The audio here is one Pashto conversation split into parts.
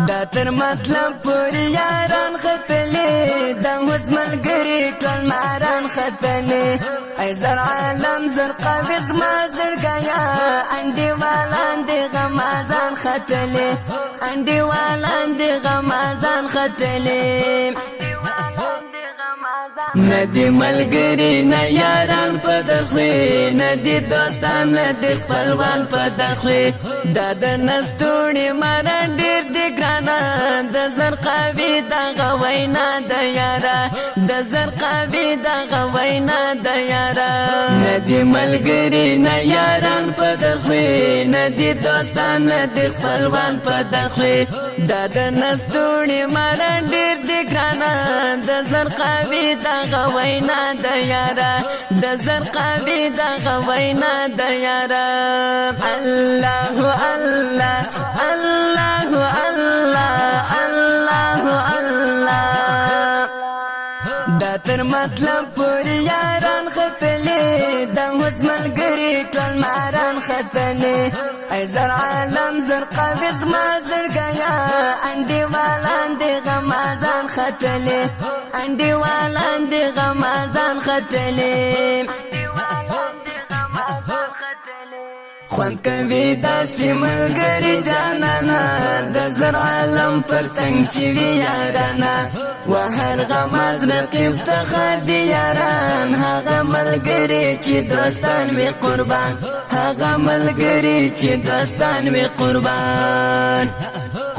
دا تر مطلب پوری یاران ختلی دا اوس ملګری ټول ماران ختلی ای زر عالم زر قویز ما زړګیا انډي والان دی غمازان ختلی انډي والان دی غمازان ختلی ندی ملګری نه یاران په دخوی ندی دوستان ندی خپلوان په دخوی دا د نستوړي ماران ډیر دی ګرانا د زرقاوي دغه وینا د یارا د زرقاوي دغه وینا د یارا ندی ملګری نه یاران په دخوی ندی دوستان ندی خپلوان په دخوی دا د نستوړي ماران ډیر دی ګرانا د زرقاوي دغه وینا د یارا د زرقاوي دغه وینا د یارا الله الله الله الله الله الله دا تر مطلب پوری یاران ختلی دا اوس ملګری ټول ماران ختلی ای زر عالم زر قویز ما زړګیا انډي والان دی غمازان ختلی انډي والان دی غمازان ختلی خوند کوي داسې ملګري جانانا د زر عالم پر څنګ چې وي یارانه وهر غماز رقیب ته خدي یاران هغه ملګري چې دوستان وي قربان هغه ملګري چې دوستان وي قربان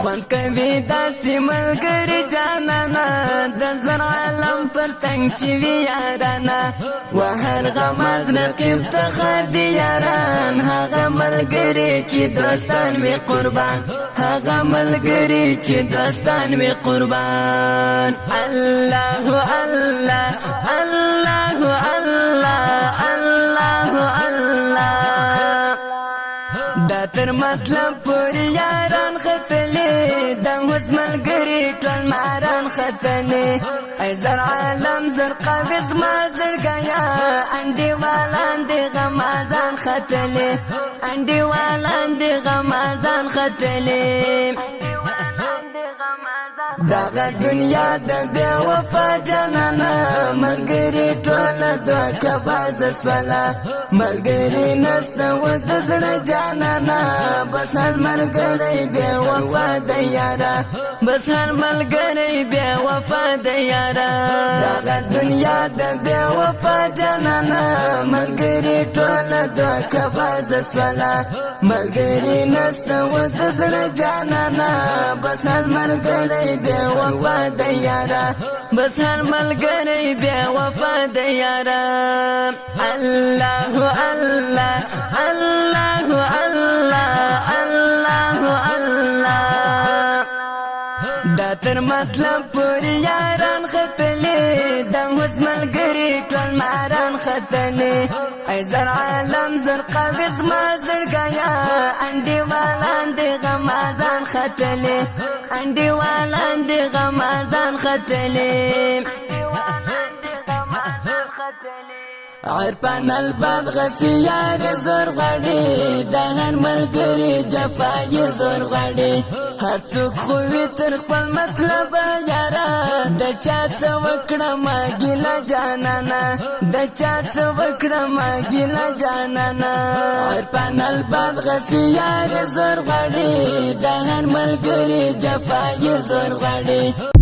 خوند کوي داسې ملګري جانانا د زر عالم پر څنګ چې وي یارانه وهر غماز رقیب ته خدي یاران هغه ملګری چې دوستان وي قربان هغه ملګری چې دوستان وي قربان الله الله الله الله الله الله دا تر مطلب پوری یاران ختلی دا اوس ملګری ټول ماران ختلی ای زر عالم زر قویز ما زړګیا انډي والان دی غمازان ختلی انډي والان دی غمازان ختلی دغه دنیا د بے وفا جانانا ملګری ټول دوکه باز سولا ملګری نسته اوس د زړه جانانا بس هر ملګری بے وفا د یارا بس هر ملګری بے وفا د یارا دغه دنیا د بے وفا جانانا ملګری ټول دوکه باز سولا ملګری نسته اوس د زړه جانانا بس هر ملګری بے وفا د یارا بس هر ملګری بے وفا د یارا الله الله الله الله الله الله دا تر مطلب پوری یاران ختلی دا اوس ملګری ټول ماران ختلی ای زر عالم زر قویز ما زړګیا انډي والان دی غمازان ختلی انډي والان دی غمازان ختلی عرفان الباب غسیار زور غړي د هر ملګری جفای زور غړي هر څوک خو تر خپل مطلب یارا د چا څه وکړه ما ګیله جانانا د چا څه وکړه ما ګیله جانانا عرفان الباب غسیار زور غړي د هر ملګری جفای زور غړي